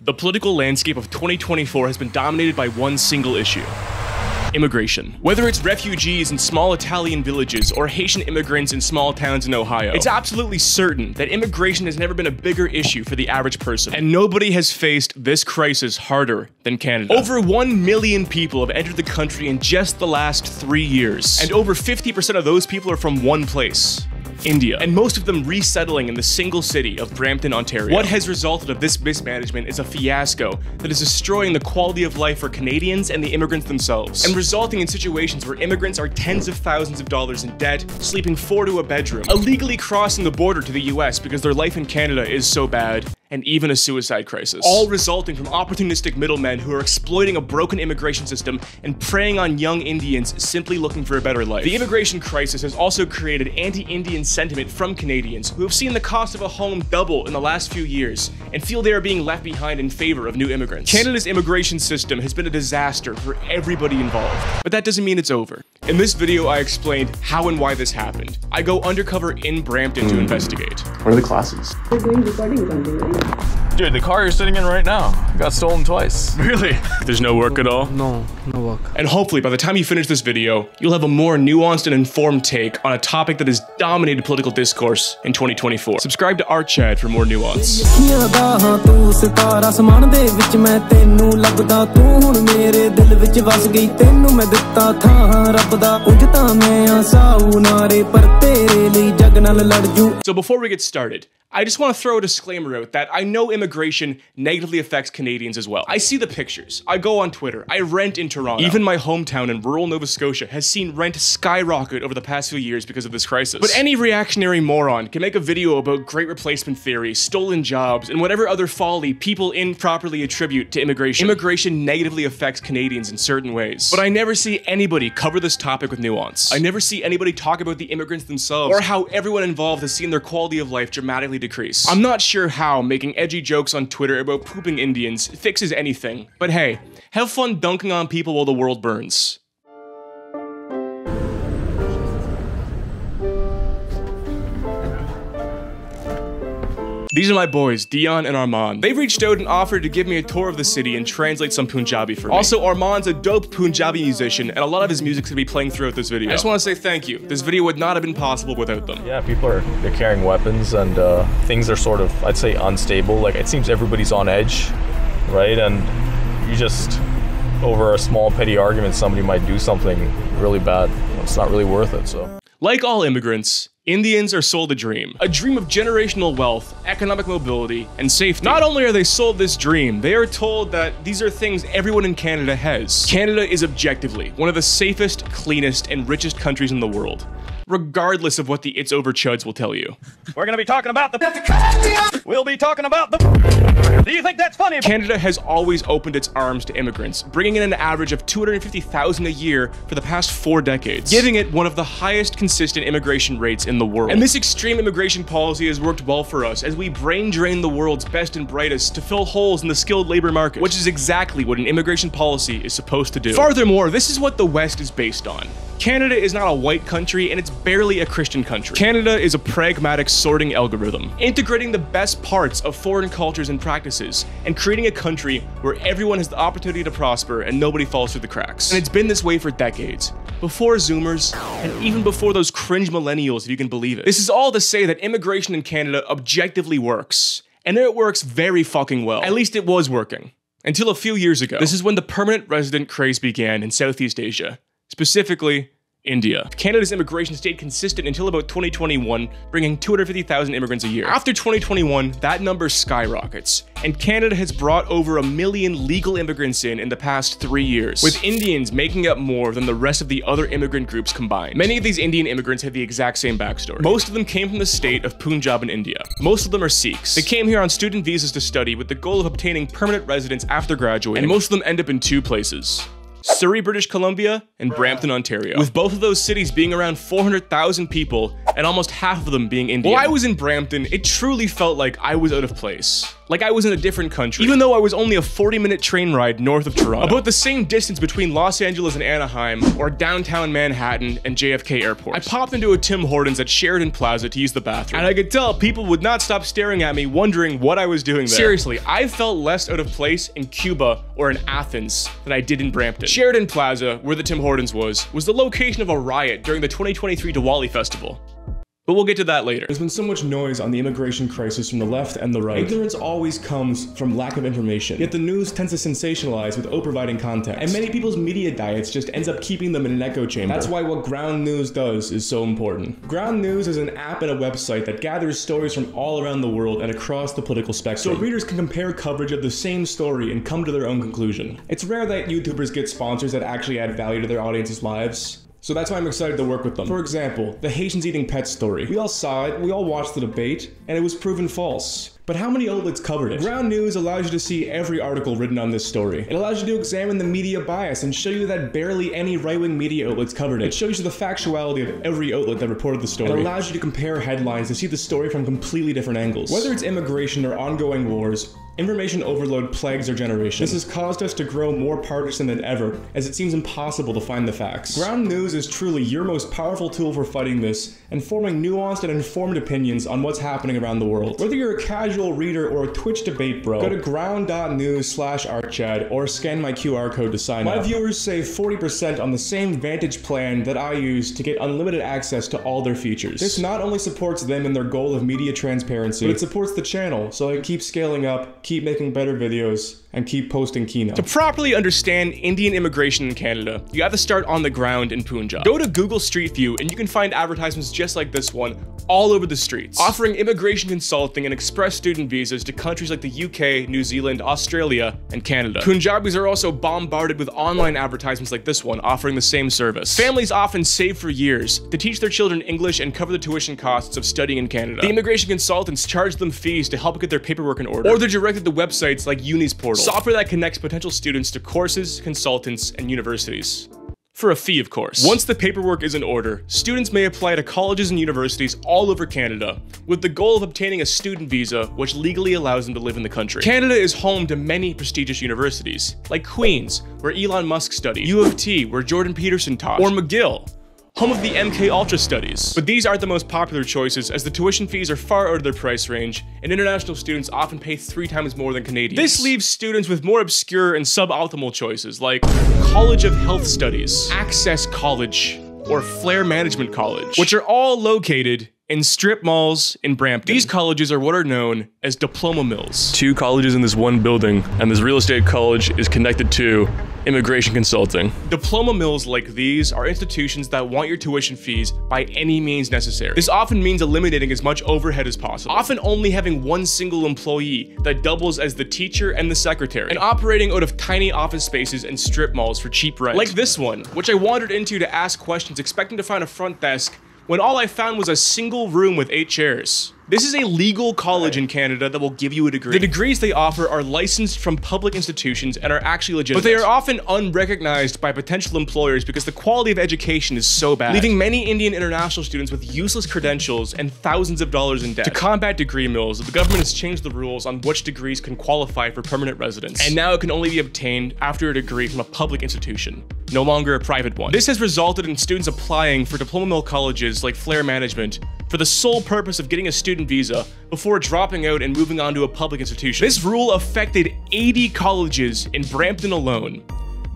The political landscape of 2024 has been dominated by one single issue: immigration. Whether it's refugees in small Italian villages or Haitian immigrants in small towns in Ohio, it's absolutely certain that immigration has never been a bigger issue for the average person. And nobody has faced this crisis harder than Canada. Over 1 million people have entered the country in just the last 3 years. And over 50% of those people are from one place: India, and most of them resettling in the single city of Brampton, Ontario. What has resulted of this mismanagement is a fiasco that is destroying the quality of life for Canadians and the immigrants themselves, and resulting in situations where immigrants are tens of thousands of dollars in debt, sleeping 4 to a bedroom, illegally crossing the border to the US because their life in Canada is so bad, and even a suicide crisis. All resulting from opportunistic middlemen who are exploiting a broken immigration system and preying on young Indians simply looking for a better life. The immigration crisis has also created anti-Indian sentiment from Canadians who have seen the cost of a home double in the last few years and feel they are being left behind in favor of new immigrants. Canada's immigration system has been a disaster for everybody involved, but that doesn't mean it's over. In this video, I explained how and why this happened. I go undercover in Brampton to investigate. What are the classes? We're doing recording something, right? Dude, the car you're sitting in right now got stolen twice. Really? There's no work at all? No work. And hopefully by the time you finish this video, you'll have a more nuanced and informed take on a topic that has dominated political discourse in 2024. Subscribe to artchad for more nuance. So before we get started, I just want to throw a disclaimer out that I know immigration negatively affects Canadians as well. I see the pictures, I go on Twitter, I rent in Toronto. Even my hometown in rural Nova Scotia has seen rent skyrocket over the past few years because of this crisis. But any reactionary moron can make a video about great replacement theory, stolen jobs, and whatever other folly people improperly attribute to immigration. Immigration negatively affects Canadians in certain ways. But I never see anybody cover this topic with nuance. I never see anybody talk about the immigrants themselves or how everyone involved has seen their quality of life dramatically decrease. I'm not sure how making edgy jokes on Twitter about pooping Indians fixes anything, but hey, have fun dunking on people while the world burns. These are my boys, Dion and Armand. They reached out and offered to give me a tour of the city and translate some Punjabi for me. Also, Armand's a dope Punjabi musician, and a lot of his music's gonna be playing throughout this video. I just want to say thank you. This video would not have been possible without them. Yeah, they're carrying weapons and things are sort of, I'd say, unstable. Like, it seems everybody's on edge, right? And you just, over a small petty argument, somebody might do something really bad. It's not really worth it, so. Like all immigrants, Indians are sold a dream of generational wealth, economic mobility, and safety. Not only are they sold this dream, they are told that these are things everyone in Canada has. Canada is objectively one of the safest, cleanest, and richest countries in the world, regardless of what the It's Over Chuds will tell you. We're gonna be talking about the... We'll be talking about the... Do you think that's funny? Canada has always opened its arms to immigrants, bringing in an average of 250,000 a year for the past 4 decades, giving it one of the highest consistent immigration rates in the world. And this extreme immigration policy has worked well for us as we brain drain the world's best and brightest to fill holes in the skilled labor market, which is exactly what an immigration policy is supposed to do. Furthermore, this is what the West is based on. Canada is not a white country, and it's barely a Christian country. Canada is a pragmatic sorting algorithm, integrating the best parts of foreign cultures and practices, and creating a country where everyone has the opportunity to prosper and nobody falls through the cracks. And it's been this way for decades, before Zoomers, and even before those cringe millennials, if you can believe it. This is all to say that immigration in Canada objectively works, and it works very fucking well. At least it was working. Until a few years ago. This is when the permanent resident craze began in Southeast Asia. Specifically, India. Canada's immigration stayed consistent until about 2021, bringing 250,000 immigrants a year. After 2021, that number skyrockets, and Canada has brought over 1 million legal immigrants in the past 3 years, with Indians making up more than the rest of the other immigrant groups combined. Many of these Indian immigrants have the exact same backstory. Most of them came from the state of Punjab in India. Most of them are Sikhs. They came here on student visas to study with the goal of obtaining permanent residence after graduating, and most of them end up in 2 places: Surrey, British Columbia, and Brampton, Ontario, with both of those cities being around 400,000 people and almost half of them being Indian. While I was in Brampton, it truly felt like I was out of place. like I was in a different country, even though I was only a 40-minute train ride north of Toronto. About the same distance between Los Angeles and Anaheim, or downtown Manhattan and JFK Airport. I popped into a Tim Hortons at Sheridan Plaza to use the bathroom, and I could tell people would not stop staring at me, wondering what I was doing there. Seriously, I felt less out of place in Cuba or in Athens than I did in Brampton. Sheridan Plaza, where the Tim Hortons was the location of a riot during the 2023 Diwali festival. But we'll get to that later. There's been so much noise on the immigration crisis from the left and the right. Ignorance always comes from lack of information, yet the news tends to sensationalize without providing context. And many people's media diets just ends up keeping them in an echo chamber. That's why what Ground News does is so important. Ground News is an app and a website that gathers stories from all around the world and across the political spectrum, so readers can compare coverage of the same story and come to their own conclusion. It's rare that YouTubers get sponsors that actually add value to their audience's lives, so that's why I'm excited to work with them. For example, the Haitians eating pets story. We all saw it, we all watched the debate, and it was proven false. But how many outlets covered it? Ground News allows you to see every article written on this story. It allows you to examine the media bias and show you that barely any right-wing media outlets covered it. It shows you the factuality of every outlet that reported the story. It allows you to compare headlines to see the story from completely different angles. Whether it's immigration or ongoing wars, information overload plagues our generation. This has caused us to grow more partisan than ever, as it seems impossible to find the facts. Ground News is truly your most powerful tool for fighting this and forming nuanced and informed opinions on what's happening around the world. Whether you're a casual reader or a Twitch debate bro, go to ground.news/artchad or scan my QR code to sign up. My viewers save 40% on the same Vantage plan that I use to get unlimited access to all their features. This not only supports them in their goal of media transparency, but it supports the channel so I can keep scaling up, keep making better videos, and keep posting keynote. To properly understand Indian immigration in Canada, you have to start on the ground in Punjab. Go to Google Street View and you can find advertisements just like this one all over the streets, offering immigration consulting and express student visas to countries like the UK, New Zealand, Australia, and Canada. Punjabis are also bombarded with online advertisements like this one, offering the same service. Families often save for years to teach their children English and cover the tuition costs of studying in Canada. The immigration consultants charge them fees to help get their paperwork in order, or they're directed to websites like Uni's Portal, software that connects potential students to courses, consultants, and universities. For a fee, of course. Once the paperwork is in order, students may apply to colleges and universities all over Canada, with the goal of obtaining a student visa which legally allows them to live in the country. Canada is home to many prestigious universities, like Queen's, where Elon Musk studied, U of T, where Jordan Peterson taught, or McGill, home of the MK Ultra studies. But these aren't the most popular choices, as the tuition fees are far out of their price range, and international students often pay 3 times more than Canadians. This leaves students with more obscure and suboptimal choices, like College of Health Studies, Access College, or Flair Management College, which are all located in strip malls in Brampton. These colleges are what are known as diploma mills. 2 colleges in this one building, and this real estate college is connected to immigration consulting. Diploma mills like these are institutions that want your tuition fees by any means necessary. This often means eliminating as much overhead as possible, often only having one single employee that doubles as the teacher and the secretary, and operating out of tiny office spaces and strip malls for cheap rent. Like this one, which I wandered into to ask questions expecting to find a front desk, when all I found was a single room with 8 chairs. This is a legal college in Canada that will give you a degree. The degrees they offer are licensed from public institutions and are actually legitimate, but they are often unrecognized by potential employers because the quality of education is so bad, leaving many Indian international students with useless credentials and thousands of dollars in debt. To combat degree mills, the government has changed the rules on which degrees can qualify for permanent residence, and now it can only be obtained after a degree from a public institution, no longer a private one. This has resulted in students applying for diploma mill colleges like Flair Management for the sole purpose of getting a student visa before dropping out and moving on to a public institution. This rule affected 80 colleges in Brampton alone.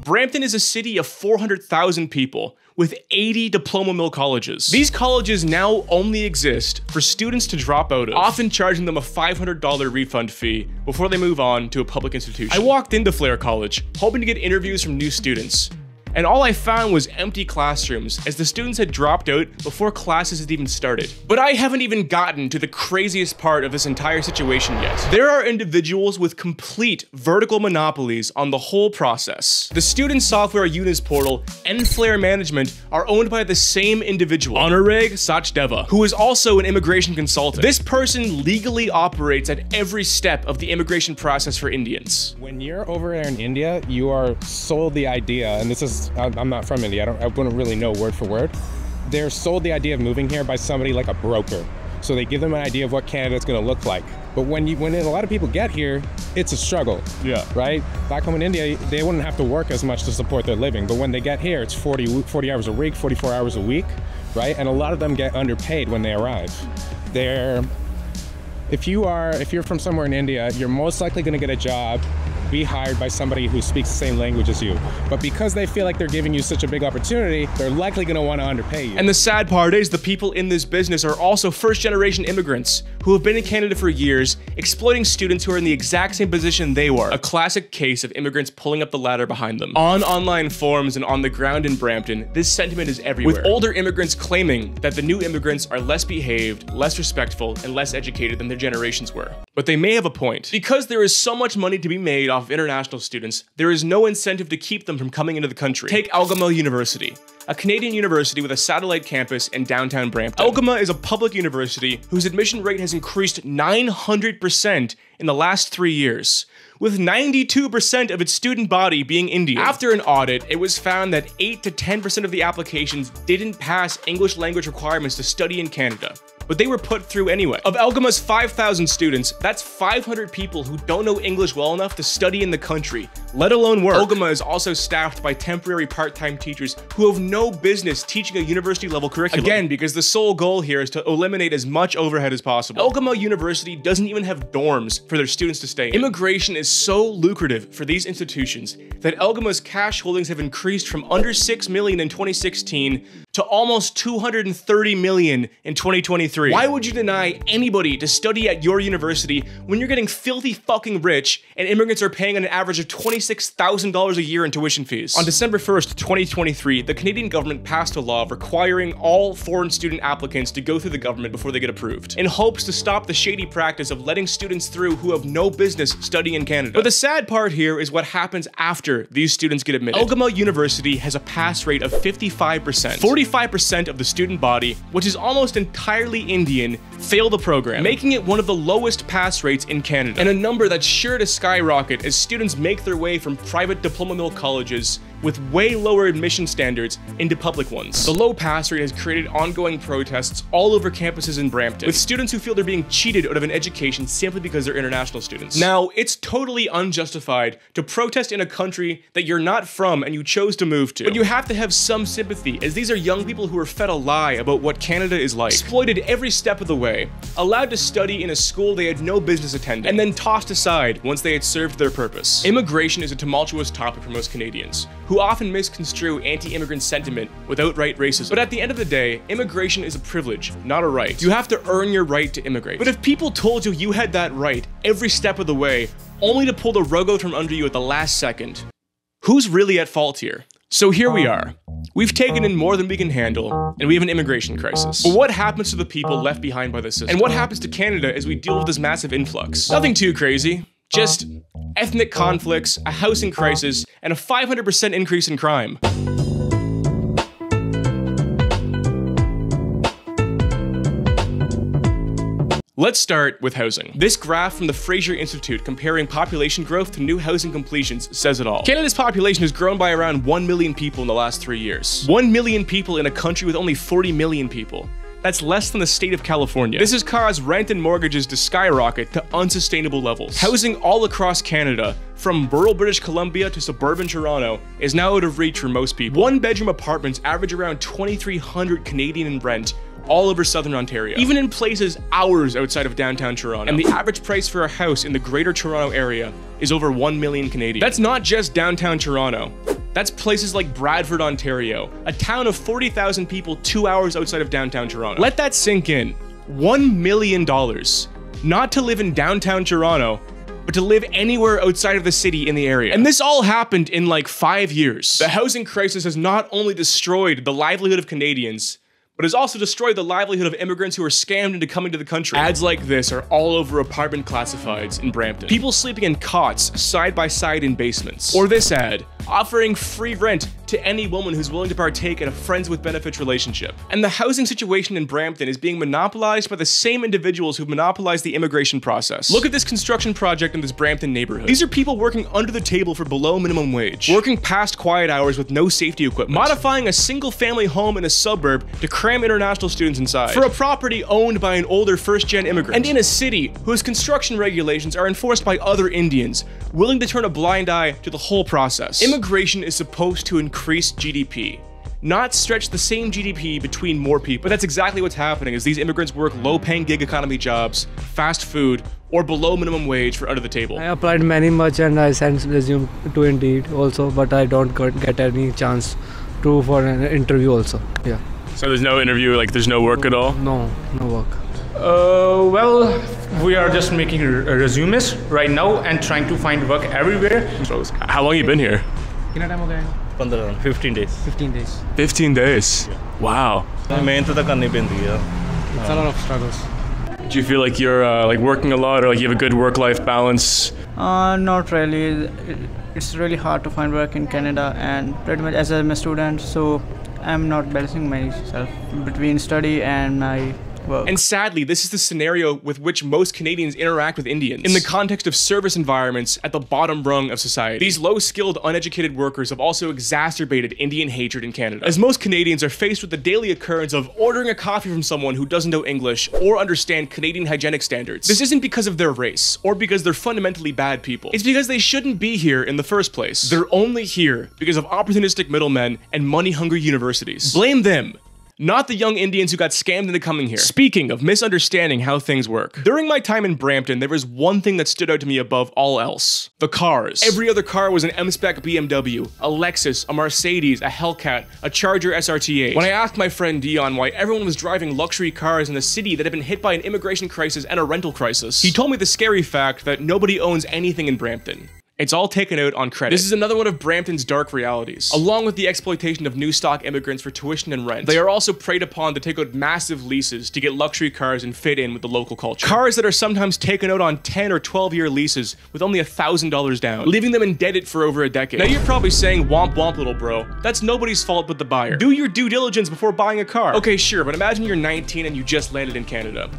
Brampton is a city of 400,000 people with 80 diploma mill colleges. These colleges now only exist for students to drop out of, often charging them a $500 refund fee before they move on to a public institution. I walked into Flair College, hoping to get interviews from new students, and all I found was empty classrooms, as the students had dropped out before classes had even started. But I haven't even gotten to the craziest part of this entire situation yet. There are individuals with complete vertical monopolies on the whole process. The student software Uni's Portal and Flair Management are owned by the same individual, Anurag Sachdeva, who is also an immigration consultant. This person legally operates at every step of the immigration process for Indians. When you're over there in India, you are sold the idea, and this is, I'm not from India, I wouldn't really know word for word. They're sold the idea of moving here by somebody like a broker. So they give them an idea of what Canada's gonna look like. But when a lot of people get here, it's a struggle. Yeah. Right? Back home in India, they wouldn't have to work as much to support their living. But when they get here, it's 40 hours a week, 44 hours a week, right? And a lot of them get underpaid when they arrive. If you're from somewhere in India, you're most likely going to get a job, be hired by somebody who speaks the same language as you. But because they feel like they're giving you such a big opportunity, they're likely going to want to underpay you. And the sad part is the people in this business are also first-generation immigrants who have been in Canada for years, exploiting students who are in the exact same position they were. A classic case of immigrants pulling up the ladder behind them. On online forums and on the ground in Brampton, this sentiment is everywhere, with older immigrants claiming that the new immigrants are less behaved, less respectful, and less educated than their generations were. But they may have a point. Because there is so much money to be made off of international students, there is no incentive to keep them from coming into the country. Take Algoma University, a Canadian university with a satellite campus in downtown Brampton. Algoma is a public university whose admission rate has increased 900% in the last 3 years, with 92% of its student body being Indian. After an audit, it was found that 8 to 10% of the applications didn't pass English language requirements to study in Canada, but they were put through anyway. Of Algoma's 5,000 students, that's 500 people who don't know English well enough to study in the country, let alone work. Algoma is also staffed by temporary part-time teachers who have no business teaching a university-level curriculum. Again, because the sole goal here is to eliminate as much overhead as possible. Algoma University doesn't even have dorms for their students to stay in. Immigration is so lucrative for these institutions that Algoma's cash holdings have increased from under 6 million in 2016 to almost 230 million in 2023. Why would you deny anybody to study at your university when you're getting filthy fucking rich and immigrants are paying an average of $26,000 a year in tuition fees? On December 1st, 2023, the Canadian government passed a law requiring all foreign student applicants to go through the government before they get approved, in hopes to stop the shady practice of letting students through who have no business studying in Canada. But the sad part here is what happens after these students get admitted. Algoma University has a pass rate of 55%. 45% of the student body, which is almost entirely Indian, fail the program, making it one of the lowest pass rates in Canada, and a number that's sure to skyrocket as students make their way from private diploma mill colleges with way lower admission standards into public ones. The low pass rate has created ongoing protests all over campuses in Brampton, with students who feel they're being cheated out of an education simply because they're international students. Now, it's totally unjustified to protest in a country that you're not from and you chose to move to, but you have to have some sympathy, as these are young people who are fed a lie about what Canada is like, exploited every step of the way, allowed to study in a school they had no business attending, and then tossed aside once they had served their purpose. Immigration is a tumultuous topic for most Canadians, who often misconstrue anti-immigrant sentiment with outright racism. But at the end of the day, immigration is a privilege, not a right. You have to earn your right to immigrate. But if people told you you had that right every step of the way, only to pull the rug out from under you at the last second, who's really at fault here? So here we are. We've taken in more than we can handle, and we have an immigration crisis. But what happens to the people left behind by the system? And what happens to Canada as we deal with this massive influx? Nothing too crazy. Just ethnic conflicts, a housing crisis, and a 500% increase in crime. Let's start with housing. This graph from the Fraser Institute comparing population growth to new housing completions says it all. Canada's population has grown by around 1 million people in the last 3 years. 1 million people in a country with only 40 million people. That's less than the state of California. This has caused rent and mortgages to skyrocket to unsustainable levels. Housing all across Canada, from rural British Columbia to suburban Toronto, is now out of reach for most people. One-bedroom apartments average around 2,300 Canadian in rent, all over southern Ontario, even in places hours outside of downtown Toronto. And the average price for a house in the greater Toronto area is over 1 million Canadian. That's not just downtown Toronto. That's places like Bradford, Ontario, a town of 40,000 people 2 hours outside of downtown Toronto. Let that sink in. $1 million. Not to live in downtown Toronto, but to live anywhere outside of the city in the area. And this all happened in like 5 years. The housing crisis has not only destroyed the livelihood of Canadians, but has also destroyed the livelihood of immigrants who are scammed into coming to the country. Ads like this are all over apartment classifieds in Brampton. People sleeping in cots side by side in basements. Or this ad, offering free rent to any woman who's willing to partake in a friends with benefits relationship. And the housing situation in Brampton is being monopolized by the same individuals who monopolized the immigration process. Look at this construction project in this Brampton neighborhood. These are people working under the table for below minimum wage, working past quiet hours with no safety equipment, modifying a single family home in a suburb to cram international students inside, for a property owned by an older first-gen immigrant, and in a city whose construction regulations are enforced by other Indians, willing to turn a blind eye to the whole process. Immigration is supposed to increase GDP, not stretch the same GDP between more people. But that's exactly what's happening as these immigrants work low-paying gig economy jobs, fast food, or below minimum wage for under the table. I applied many much and I sent resume to Indeed also, but I don't get any chance to for an interview also. Yeah. So there's no interview, like there's no work at all? No work. Well, we are just making resumes right now and trying to find work everywhere. So how long have you been here? 15 days. 15 days. 15 days. Yeah. Wow. It's a lot of struggles. Do you feel like you're like working a lot, or like you have a good work-life balance? Not really. It's really hard to find work in Canada, and pretty much as I'm a student, so I'm not balancing myself between study and my work. And sadly, this is the scenario with which most Canadians interact with Indians, in the context of service environments at the bottom rung of society. These low-skilled, uneducated workers have also exacerbated Indian hatred in Canada, as most Canadians are faced with the daily occurrence of ordering a coffee from someone who doesn't know English or understand Canadian hygienic standards. This isn't because of their race, or because they're fundamentally bad people. It's because they shouldn't be here in the first place. They're only here because of opportunistic middlemen and money-hungry universities. Blame them, not the young Indians who got scammed into coming here. Speaking of misunderstanding how things work, during my time in Brampton, there was one thing that stood out to me above all else: the cars. Every other car was an M-Spec BMW, a Lexus, a Mercedes, a Hellcat, a Charger SRT8. When I asked my friend Dion why everyone was driving luxury cars in a city that had been hit by an immigration crisis and a rental crisis, he told me the scary fact that nobody owns anything in Brampton. It's all taken out on credit. This is another one of Brampton's dark realities. Along with the exploitation of new stock immigrants for tuition and rent, they are also preyed upon to take out massive leases to get luxury cars and fit in with the local culture. Cars that are sometimes taken out on 10 or 12-year leases with only $1,000 down, leaving them indebted for over a decade. Now you're probably saying, womp womp little bro, that's nobody's fault but the buyer. Do your due diligence before buying a car. Okay, sure, but imagine you're 19 and you just landed in Canada.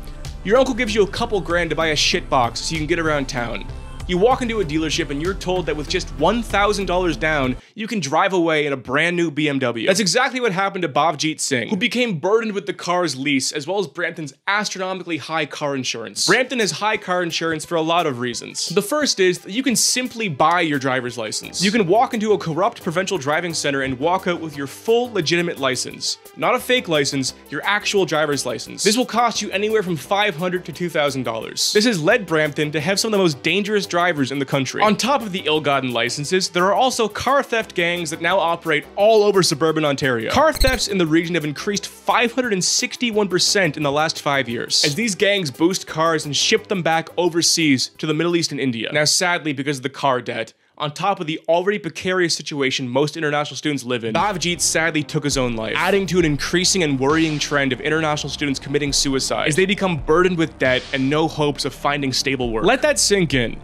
Your uncle gives you a couple grand to buy a shit box so you can get around town. You walk into a dealership and you're told that with just $1,000 down, you can drive away in a brand new BMW. That's exactly what happened to Bhavjit Singh, who became burdened with the car's lease, as well as Brampton's astronomically high car insurance. Brampton has high car insurance for a lot of reasons. The first is that you can simply buy your driver's license. You can walk into a corrupt provincial driving center and walk out with your full legitimate license. Not a fake license, your actual driver's license. This will cost you anywhere from $500 to $2,000. This has led Brampton to have some of the most dangerous drivers in the country. On top of the ill-gotten licenses, there are also car theft gangs that now operate all over suburban Ontario. Car thefts in the region have increased 561% in the last 5 years, as these gangs boost cars and ship them back overseas to the Middle East and India. Now sadly, because of the car debt, on top of the already precarious situation most international students live in, Bhavjit sadly took his own life, adding to an increasing and worrying trend of international students committing suicide as they become burdened with debt and no hopes of finding stable work. Let that sink in.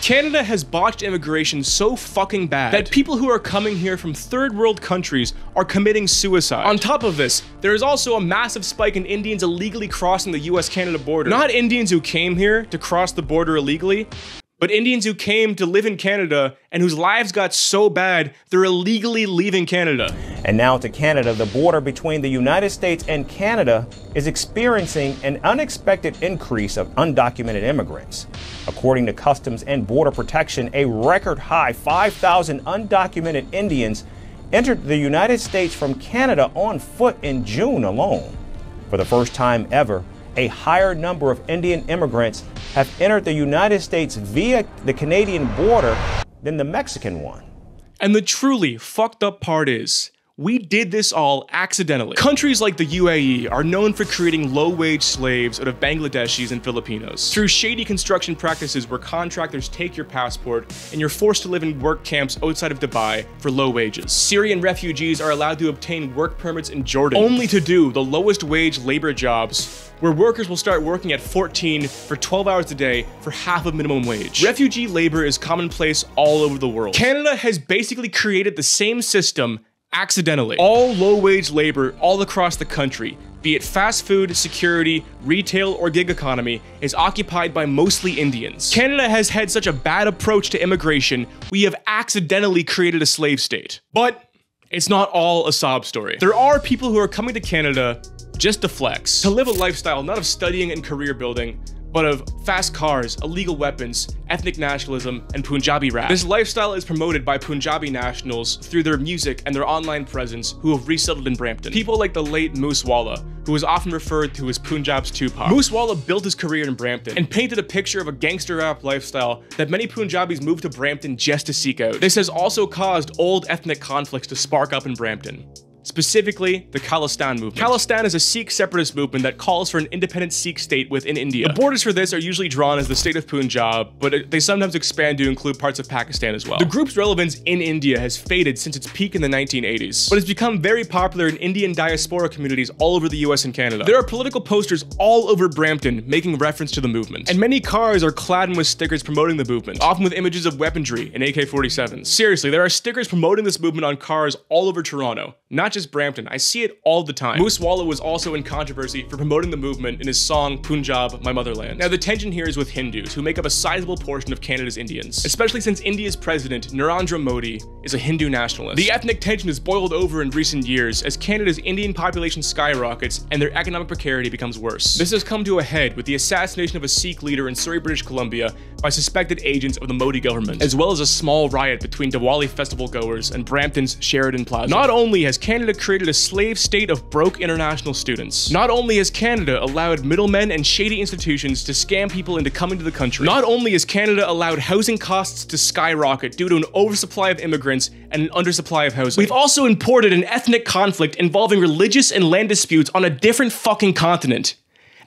Canada has botched immigration so fucking bad that people who are coming here from third world countries are committing suicide. On top of this, there is also a massive spike in Indians illegally crossing the US-Canada border. Not Indians who came here to cross the border illegally, but Indians who came to live in Canada and whose lives got so bad, they're illegally leaving Canada. And now to Canada, the border between the United States and Canada is experiencing an unexpected increase of undocumented immigrants. According to Customs and Border Protection, a record high 5,000 undocumented Indians entered the United States from Canada on foot in June alone. For the first time ever, a higher number of Indian immigrants have entered the United States via the Canadian border than the Mexican one. And the truly fucked up part is, we did this all accidentally. Countries like the UAE are known for creating low-wage slaves out of Bangladeshis and Filipinos through shady construction practices where contractors take your passport and you're forced to live in work camps outside of Dubai for low wages. Syrian refugees are allowed to obtain work permits in Jordan only to do the lowest wage labor jobs where workers will start working at 14 for 12 hours a day for half of minimum wage. Refugee labor is commonplace all over the world. Canada has basically created the same system accidentally. All low-wage labor all across the country, be it fast food, security, retail, or gig economy, is occupied by mostly Indians. Canada has had such a bad approach to immigration, we have accidentally created a slave state. But it's not all a sob story. There are people who are coming to Canada just to flex, to live a lifestyle not of studying and career building, but of fast cars, illegal weapons, ethnic nationalism, and Punjabi rap. This lifestyle is promoted by Punjabi nationals through their music and their online presence who have resettled in Brampton. People like the late Moose Walla, who is often referred to as Punjab's Tupac. Moose Walla built his career in Brampton and painted a picture of a gangster rap lifestyle that many Punjabis moved to Brampton just to seek out. This has also caused old ethnic conflicts to spark up in Brampton. Specifically, the Khalistan movement. Khalistan is a Sikh separatist movement that calls for an independent Sikh state within India. The borders for this are usually drawn as the state of Punjab, but they sometimes expand to include parts of Pakistan as well. The group's relevance in India has faded since its peak in the 1980s, but it's become very popular in Indian diaspora communities all over the US and Canada. There are political posters all over Brampton making reference to the movement, and many cars are clad with stickers promoting the movement, often with images of weaponry and AK-47s. Seriously, there are stickers promoting this movement on cars all over Toronto, not just Brampton. I see it all the time. Moose Walla was also in controversy for promoting the movement in his song Punjab, My Motherland. Now the tension here is with Hindus, who make up a sizable portion of Canada's Indians, especially since India's president, Narendra Modi, is a Hindu nationalist. The ethnic tension has boiled over in recent years as Canada's Indian population skyrockets and their economic precarity becomes worse. This has come to a head with the assassination of a Sikh leader in Surrey, British Columbia by suspected agents of the Modi government, as well as a small riot between Diwali festival goers and Brampton's Sheridan Plaza. Not only has Canada created a slave state of broke international students, not only has Canada allowed middlemen and shady institutions to scam people into coming to the country, not only has Canada allowed housing costs to skyrocket due to an oversupply of immigrants and an undersupply of housing, we've also imported an ethnic conflict involving religious and land disputes on a different fucking continent.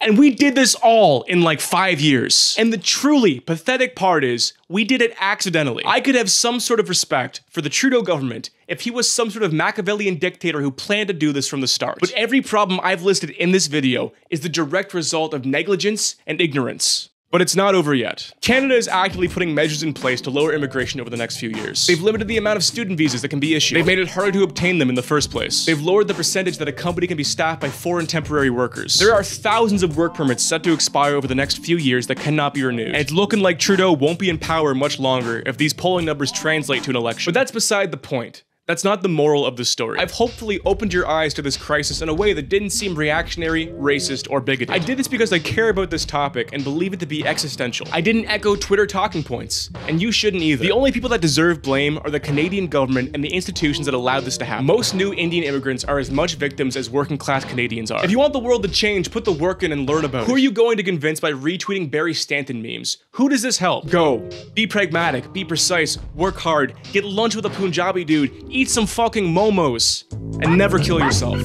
And we did this all in like 5 years. And the truly pathetic part is, we did it accidentally. I could have some sort of respect for the Trudeau government if he was some sort of Machiavellian dictator who planned to do this from the start. But every problem I've listed in this video is the direct result of negligence and ignorance. But it's not over yet. Canada is actively putting measures in place to lower immigration over the next few years. They've limited the amount of student visas that can be issued. They've made it harder to obtain them in the first place. They've lowered the percentage that a company can be staffed by foreign temporary workers. There are thousands of work permits set to expire over the next few years that cannot be renewed. And it's looking like Trudeau won't be in power much longer if these polling numbers translate to an election. But that's beside the point. That's not the moral of the story. I've hopefully opened your eyes to this crisis in a way that didn't seem reactionary, racist, or bigoted. I did this because I care about this topic and believe it to be existential. I didn't echo Twitter talking points, and you shouldn't either. The only people that deserve blame are the Canadian government and the institutions that allowed this to happen. Most new Indian immigrants are as much victims as working class Canadians are. If you want the world to change, put the work in and learn about it. Who are you going to convince by retweeting Barry Stanton memes? Who does this help? Go. Be pragmatic, be precise, work hard, get lunch with a Punjabi dude, eat some fucking momos, and never kill yourself.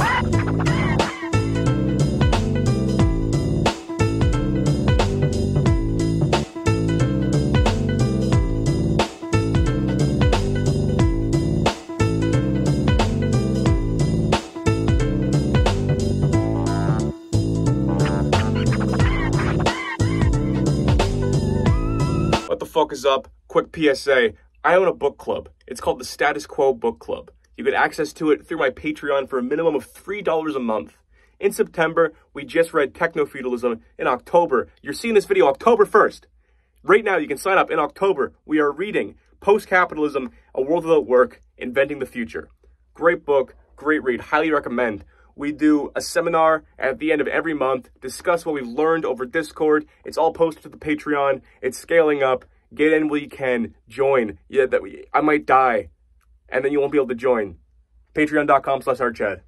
What the fuck is up? Quick PSA. I own a book club. It's called the Status Quo Book Club. You get access to it through my Patreon for a minimum of $3 a month. In September, we just read Techno-Feudalism. In October, you're seeing this video October 1st. Right now, you can sign up. In October, we are reading Post-Capitalism, A World Without Work, Inventing the Future. Great book, great read, highly recommend. We do a seminar at the end of every month, discuss what we've learned over Discord. It's all posted to the Patreon. It's scaling up. Get in while you can. Join. I might die, and then you won't be able to join. Patreon.com/artchad.